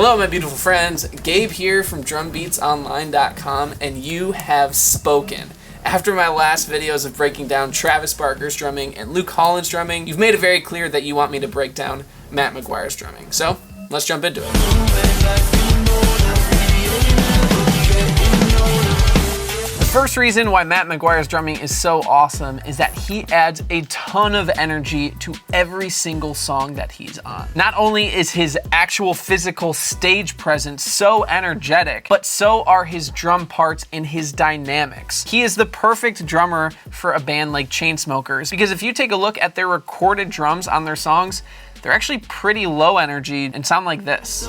Hello, my beautiful friends. Gabe here from drumbeatsonline.com, and you have spoken. After my last videos of breaking down Travis Barker's drumming and Luke Holland's drumming, you've made it very clear that you want me to break down Matt McGuire's drumming. So, let's jump into it. The first reason why Matt McGuire's drumming is so awesome is that he adds a ton of energy to every single song that he's on. Not only is his actual physical stage presence so energetic, but so are his drum parts and his dynamics. He is the perfect drummer for a band like Chainsmokers, because if you take a look at their recorded drums on their songs, they're actually pretty low energy and sound like this.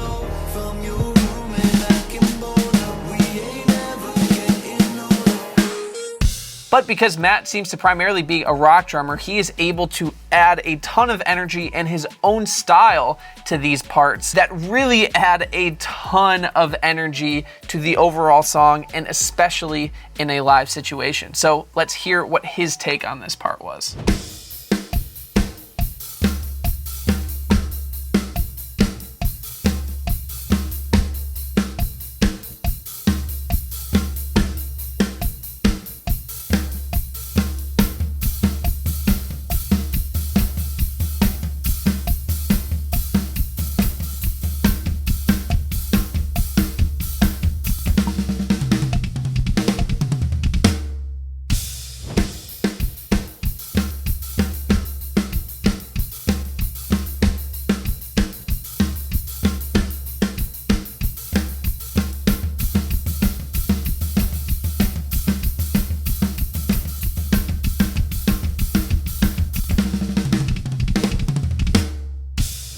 But because Matt seems to primarily be a rock drummer, he is able to add a ton of energy and his own style to these parts that really add a ton of energy to the overall song, and especially in a live situation. So let's hear what his take on this part was.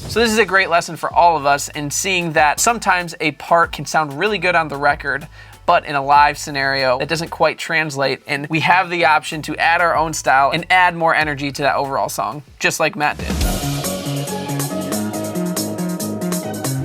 So this is a great lesson for all of us in seeing that sometimes a part can sound really good on the record, but in a live scenario, it doesn't quite translate, and we have the option to add our own style and add more energy to that overall song, just like Matt did.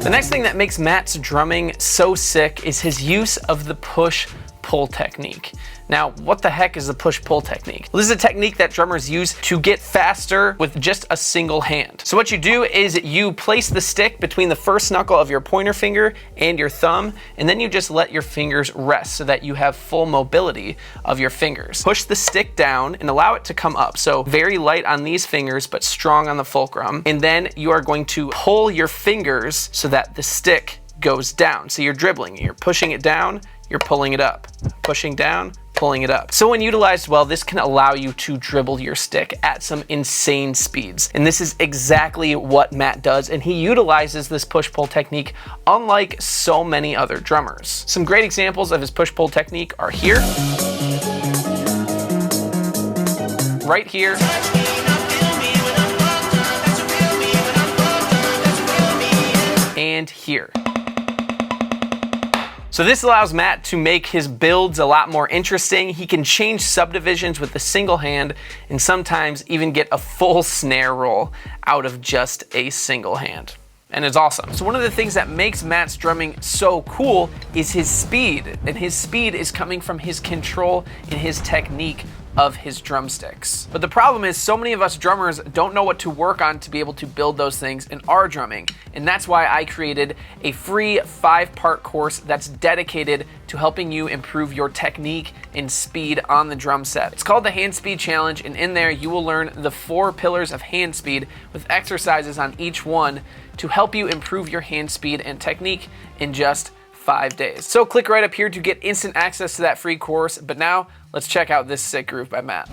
The next thing that makes Matt's drumming so sick is his use of the push-pull technique. Now, what the heck is the push-pull technique? Well, this is a technique that drummers use to get faster with just a single hand. So what you do is you place the stick between the first knuckle of your pointer finger and your thumb, and then you just let your fingers rest so that you have full mobility of your fingers. Push the stick down and allow it to come up. So very light on these fingers, but strong on the fulcrum. And then you are going to pull your fingers so that the stick goes down. So you're dribbling, you're pushing it down, you're pulling it up, pushing down, pulling it up. So when utilized well, this can allow you to dribble your stick at some insane speeds. And this is exactly what Matt does, and he utilizes this push-pull technique unlike so many other drummers. Some great examples of his push-pull technique are here, right here, and here. So this allows Matt to make his builds a lot more interesting. He can change subdivisions with a single hand and sometimes even get a full snare roll out of just a single hand. And it's awesome. So one of the things that makes Matt's drumming so cool is his speed. And his speed is coming from his control and his technique of his drumsticks. But the problem is so many of us drummers don't know what to work on to be able to build those things in our drumming. And that's why I created a free 5-part course that's dedicated to helping you improve your technique and speed on the drum set. It's called the Hand Speed Challenge, and in there you will learn the 4 pillars of hand speed with exercises on each one to help you improve your hand speed and technique in just 5 days. So click right up here to get instant access to that free course. But now let's check out this sick groove by Matt.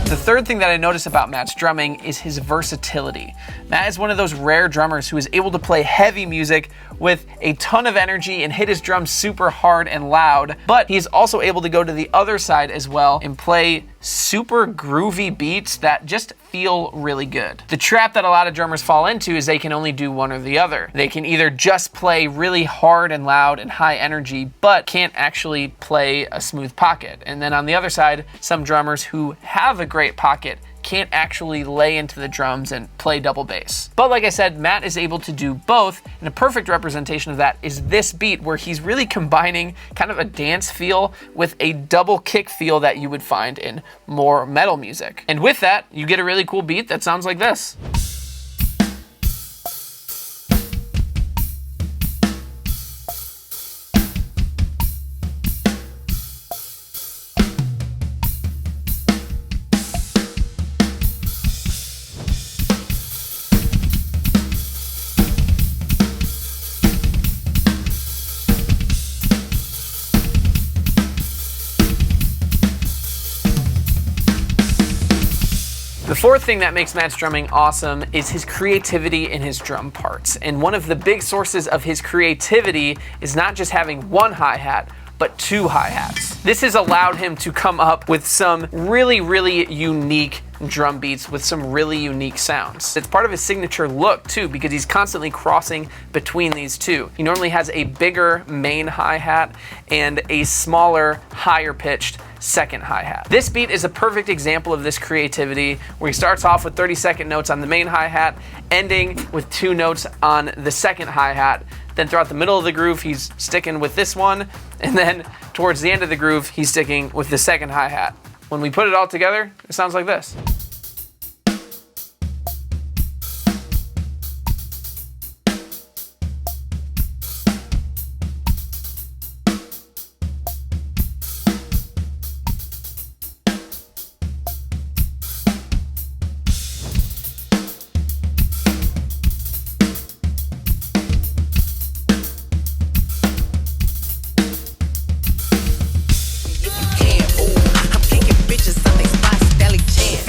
The third thing that I notice about Matt's drumming is his versatility. Matt is one of those rare drummers who is able to play heavy music with a ton of energy and hit his drums super hard and loud, but he's also able to go to the other side as well and play super groovy beats that just feel really good. The trap that a lot of drummers fall into is they can only do one or the other. They can either just play really hard and loud and high energy, but can't actually play a smooth pocket. And then on the other side, some drummers who have a great pocket can't actually lay into the drums and play double bass. But like I said, Matt is able to do both, and a perfect representation of that is this beat, where he's really combining kind of a dance feel with a double kick feel that you would find in more metal music. And with that, you get a really cool beat that sounds like this. The fourth thing that makes Matt's drumming awesome is his creativity in his drum parts. And one of the big sources of his creativity is not just having one hi-hat, but two hi-hats. This has allowed him to come up with some really, really unique drum beats with some really unique sounds. It's part of his signature look too, because he's constantly crossing between these two. He normally has a bigger main hi-hat and a smaller, higher pitched second hi-hat. This beat is a perfect example of this creativity, where he starts off with 30-second notes on the main hi-hat, ending with 2 notes on the second hi-hat. Then throughout the middle of the groove, he's sticking with this one, and then towards the end of the groove, he's sticking with the second hi-hat. When we put it all together, it sounds like this.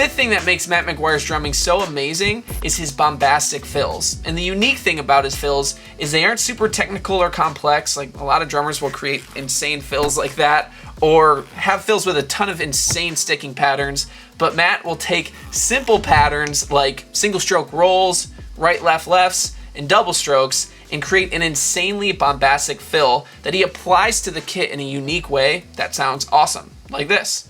The fifth thing that makes Matt McGuire's drumming so amazing is his bombastic fills. And the unique thing about his fills is they aren't super technical or complex. Like, a lot of drummers will create insane fills like that, or have fills with a ton of insane sticking patterns. But Matt will take simple patterns like single stroke rolls, right, left, lefts, and double strokes, and create an insanely bombastic fill that he applies to the kit in a unique way that sounds awesome, like this.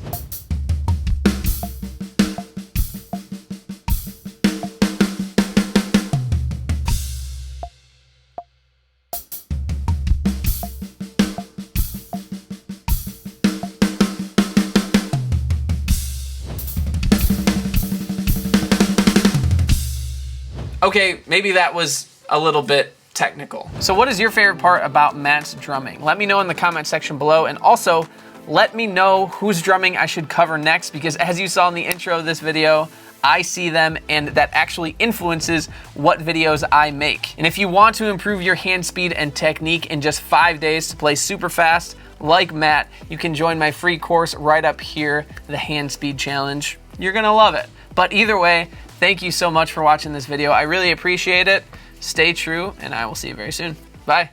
Okay, maybe that was a little bit technical. So what is your favorite part about Matt's drumming? Let me know in the comment section below, and also let me know whose drumming I should cover next, because as you saw in the intro of this video, I see them, and that actually influences what videos I make. And if you want to improve your hand speed and technique in just 5 days to play super fast like Matt, you can join my free course right up here, the Hand Speed Challenge. You're gonna love it. But either way, thank you so much for watching this video. I really appreciate it. Stay true, and I will see you very soon. Bye.